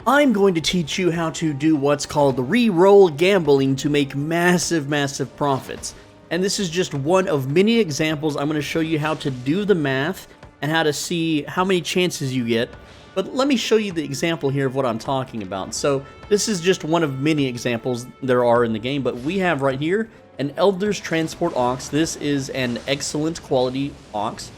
I'm going to teach you how to do what's called re-roll gambling to make massive profits. And this is just one of many examples. I'm going to show you how to do the math and how to see how many chances you get. But let me show you the example here of what I'm talking about. So this is just one of many examples there are in the game, but we have right here an Elder's Transport Ox. This is an excellent quality ox.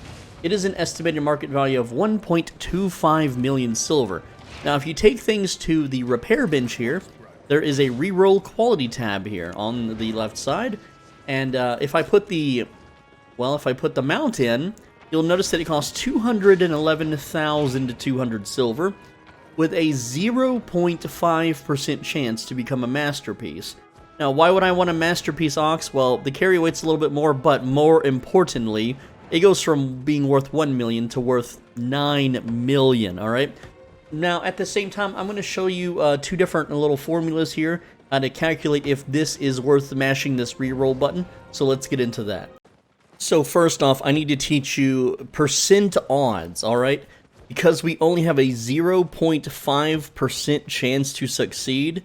It is an estimated market value of 1.25 million silver. Now, if you take things to the repair bench here, there is a reroll quality tab here on the left side. And if I put the mount in, you'll notice that it costs 211,200 silver with a 0.5% chance to become a masterpiece. Now, why would I want a masterpiece ox? Well, the carry weight's a little bit more, but more importantly, it goes from being worth 1 million to worth 9 million, alright? Now, at the same time, I'm going to show you two different little formulas here to calculate if this is worth mashing this reroll button. So let's get into that. So first off, I need to teach you percent odds, alright? Because we only have a 0.5% chance to succeed,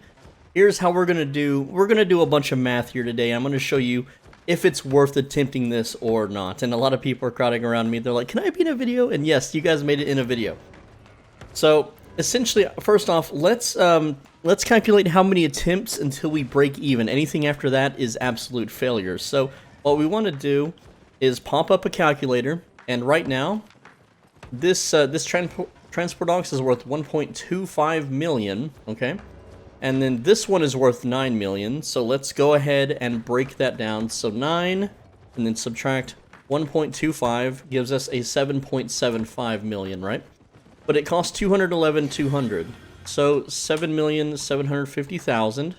here's how we're going to do. We're going to do a bunch of math here today. I'm going to show you if it's worth attempting this or not. And a lot of people are crowding around me. They're like, can I be in a video? And yes, you guys made it in a video. So essentially, first off, let's calculate how many attempts until we break even. Anything after that is absolute failure. So what we want to do is pop up a calculator, and right now, this transport ox is worth 1.25 million. Okay, and then this one is worth 9 million. So let's go ahead and break that down. So 9, and then subtract 1.25 gives us a 7.75 million, right? But it costs 211,200, so 7,750,000.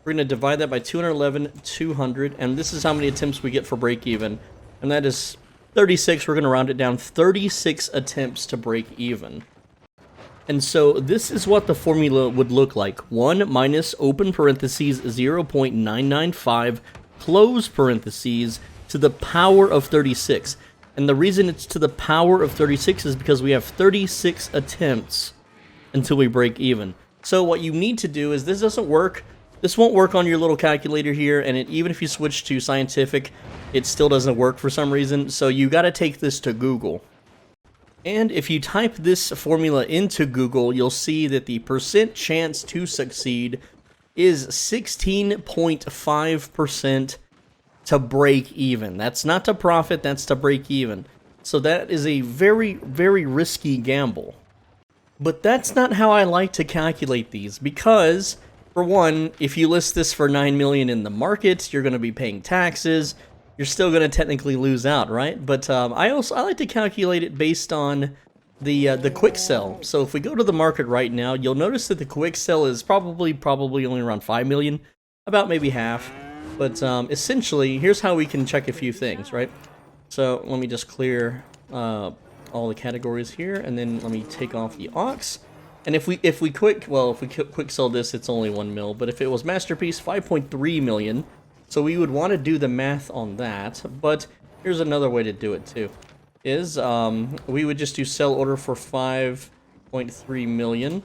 We're going to divide that by 211,200, and this is how many attempts we get for break even, and that is 36. We're going to round it down, 36 attempts to break even. And so this is what the formula would look like: 1 minus open parentheses 0.995 close parentheses to the power of 36. And the reason it's to the power of 36 is because we have 36 attempts until we break even. So what you need to do is, this doesn't work. This won't work on your little calculator here, and even if you switch to scientific, it still doesn't work for some reason. So you got to take this to Google. And if you type this formula into Google, you'll see that the percent chance to succeed is 16.5% to break even. That's not to profit, that's to break even. So that is a very risky gamble. But that's not how I like to calculate these, because for one, if you list this for 9 million in the market, you're going to be paying taxes. You're still going to technically lose out, right? But I like to calculate it based on the quick sell. So if we go to the market right now, you'll notice that the quick sell is probably only around 5 million, about maybe half. But essentially, here's how we can check a few things, right? So let me just clear all the categories here, and then let me take off the ox. And if we quick sell this, it's only 1 mil. But if it was masterpiece, 5.3 million. So we would want to do the math on that. But here's another way to do it too: is we would just do sell order for 5.3 million,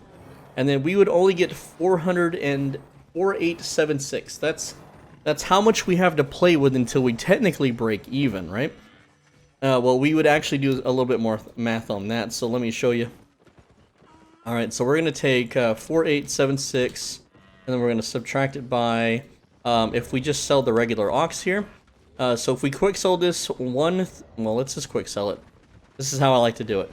and then we would only get 408.76. That's how much we have to play with until we technically break even, right? Well, we would actually do a little bit more math on that, so let me show you. Alright, so we're going to take 4876, and then we're going to subtract it by, if we just sell the regular ox here. So if we quick sell this let's just quick sell it. This is how I like to do it.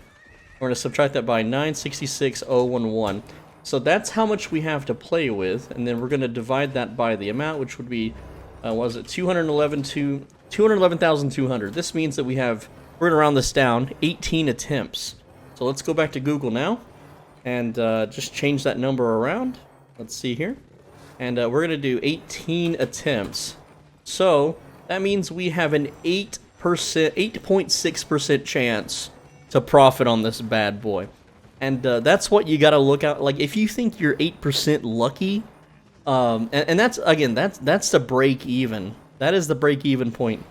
We're going to subtract that by 966,011. So that's how much we have to play with, and then we're going to divide that by the amount, which would be, 211,200. This means that we're going to round this down, 18 attempts. So let's go back to Google now, and just change that number around. Let's see here. And we're going to do 18 attempts. So that means we have an 8.6% chance to profit on this bad boy. And that's what you gotta look at. Like, if you think you're 8% lucky, and that's the break even. That is the break even point.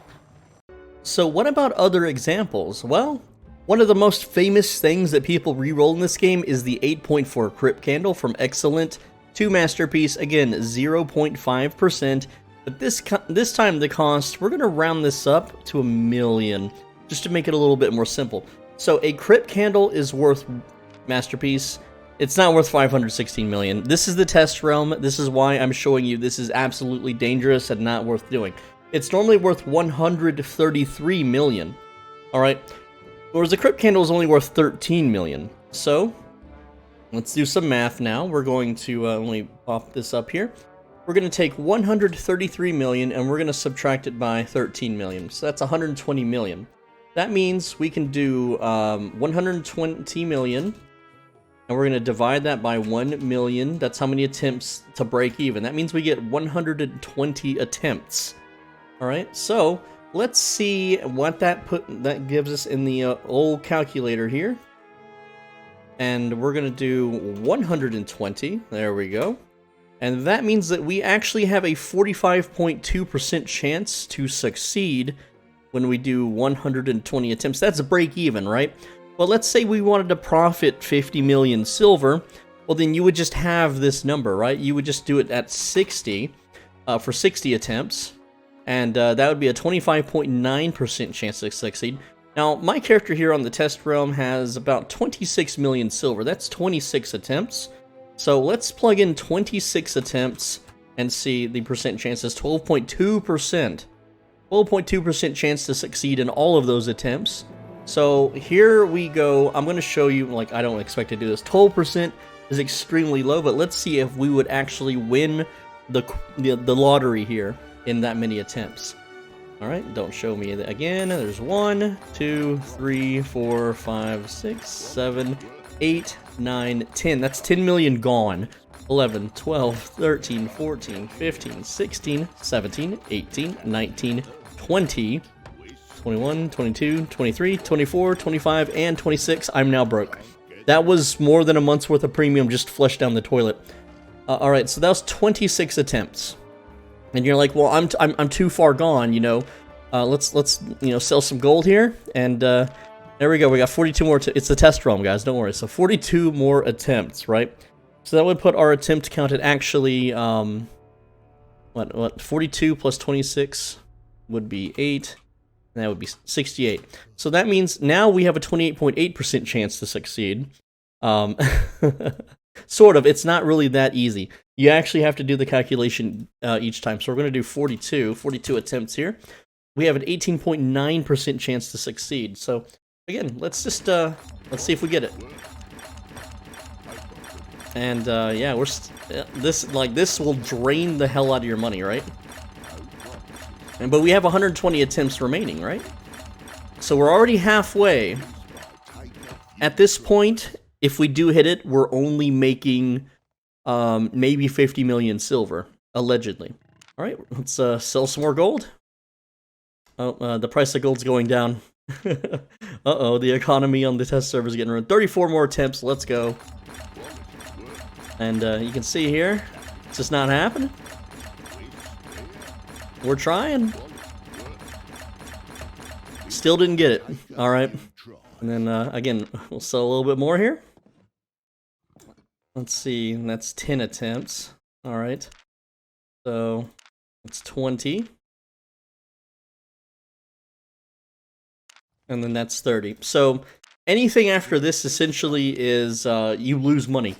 So what about other examples? Well, One of the most famous things that people reroll in this game is the 8.4 Crypt Candle from Excellent to Masterpiece. Again, 0.5%. But this time the cost, we're going to round this up to 1 million, just to make it a little bit more simple. So a Crypt Candle is worth, Masterpiece, it's not worth 516 million. This is the test realm. This is why I'm showing you this is absolutely dangerous and not worth doing. It's normally worth 133 million. Alright? Whereas the Crypt Candle is only worth 13 million. So, let's do some math now. We're going to, let me pop this up here. We're going to take 133 million and we're going to subtract it by 13 million. So that's 120 million. That means we can do 120 million. And we're going to divide that by 1 million. That's how many attempts to break even. That means we get 120 attempts. Alright, so let's see what that gives us in the old calculator here. And we're going to do 120. There we go. And that means that we actually have a 45.2% chance to succeed when we do 120 attempts. That's a break even, right? Well, let's say we wanted to profit 50 million silver. Well, then you would just have this number, right? You would just do it at 60 for 60 attempts. And that would be a 25.9% chance to succeed. Now, my character here on the test realm has about 26 million silver. That's 26 attempts. So let's plug in 26 attempts and see the percent chances. 12.2%. 12.2% chance to succeed in all of those attempts. So here we go. I'm going to show you, like, I don't expect to do this. 12% is extremely low, but let's see if we would actually win the lottery here in that many attempts. All right, don't show me that again. There's 1, 2, 3, 4, 5, 6, 7, 8, 9, 10. That's 10 million gone. 11, 12, 13, 14, 15, 16, 17, 18, 19, 20, 21, 22, 23, 24, 25, and 26. I'm now broke. That was more than a month's worth of premium just flushed down the toilet. Alright, so that was 26 attempts. And you're like, well, I'm too far gone, you know. Let's sell some gold here. And there we go. We got 42 more. It's the test realm, guys. Don't worry. So 42 more attempts, right? So that would put our attempt count at actually, what? 42 plus 26 would be 8. And that would be 68. So that means now we have a 28.8% chance to succeed. Sort of. It's not really that easy. You actually have to do the calculation each time. So we're going to do 42 attempts here. We have an 18.9% chance to succeed. So again, let's just let's see if we get it. And yeah, this will drain the hell out of your money, right? But we have 120 attempts remaining, right? So we're already halfway. At this point, if we do hit it, we're only making maybe 50 million silver, allegedly. All right, let's sell some more gold. Oh, the price of gold's going down. Uh-oh, the economy on the test server is getting ruined. 34 more attempts, let's go. And you can see here, it's just not happening. We're trying. Still didn't get it. All right. And then, again, we'll sell a little bit more here. Let's see. That's 10 attempts. All right. So, it's 20. And then that's 30. So, anything after this essentially is you lose money.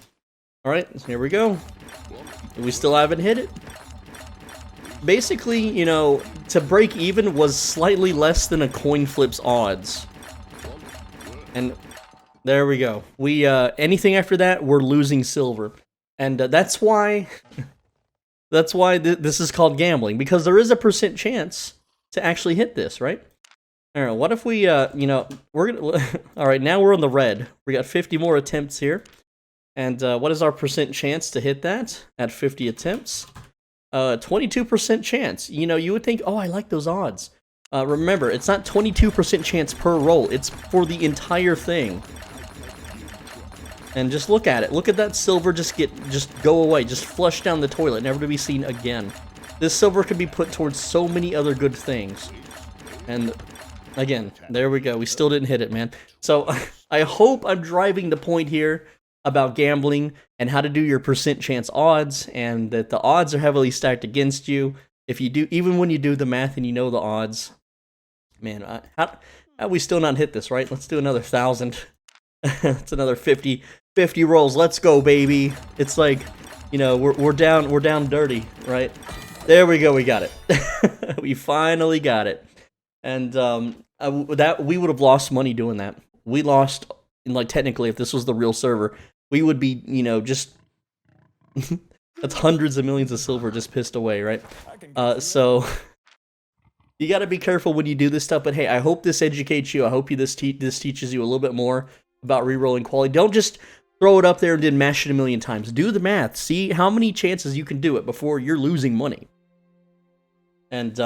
All right. Here we go. We still haven't hit it. Basically, you know, to break even was slightly less than a coin flip's odds. And there we go. We anything after that, we're losing silver. And that's why this is called gambling, because there is a percent chance to actually hit this, right? All right, what if we you know, we're going to all right, now we're on the red. We got 50 more attempts here. And what is our percent chance to hit that at 50 attempts? 22% chance. You know, you would think, oh, I like those odds. Remember, it's not 22% chance per roll. It's for the entire thing. And just look at it. Look at that silver just go away. Just flush down the toilet, never to be seen again. This silver could be put towards so many other good things. And Again, there we go. We still didn't hit it, man. So I hope I'm driving the point here about gambling and how to do your percent chance odds, and that the odds are heavily stacked against you. If you do, even when you do the math and you know the odds, man, how we still not hit this, right? Let's do another 1,000. It's another 50 rolls. Let's go, baby. It's like, you know, we're down dirty, right? There we go. We got it. We finally got it. And that we would have lost money doing that. We lost, like, technically, if this was the real server, we would be, you know, just that's hundreds of millions of silver just pissed away, right? So you got to be careful when you do this stuff. But hey, I hope this educates you. I hope this teaches you a little bit more about rerolling quality. Don't just throw it up there and then mash it a million times. Do the math. See how many chances you can do it before you're losing money. And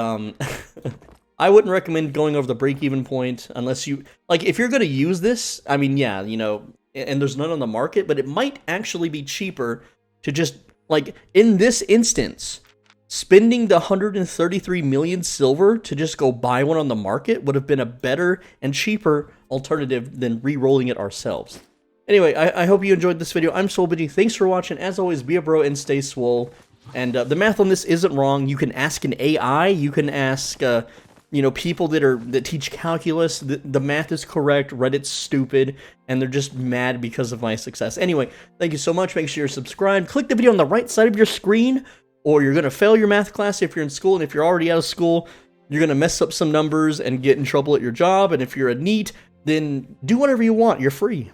I wouldn't recommend going over the break-even point unless you, like, if you're going to use this, I mean, yeah, you know, and there's none on the market, but it might actually be cheaper to just, like, in this instance, spending the 133 million silver to just go buy one on the market would have been a better and cheaper alternative than re-rolling it ourselves. Anyway, I hope you enjoyed this video. I'm SwolBG. Thanks for watching. As always, be a bro and stay swole. And the math on this isn't wrong. You can ask an AI. You can ask, you know, people that teach calculus. The math is correct. Reddit's stupid, and they're just mad because of my success. Anyway, thank you so much. Make sure you're subscribed. Click the video on the right side of your screen, or you're going to fail your math class if you're in school. And if you're already out of school, you're going to mess up some numbers and get in trouble at your job. And if you're a NEET, then do whatever you want. You're free.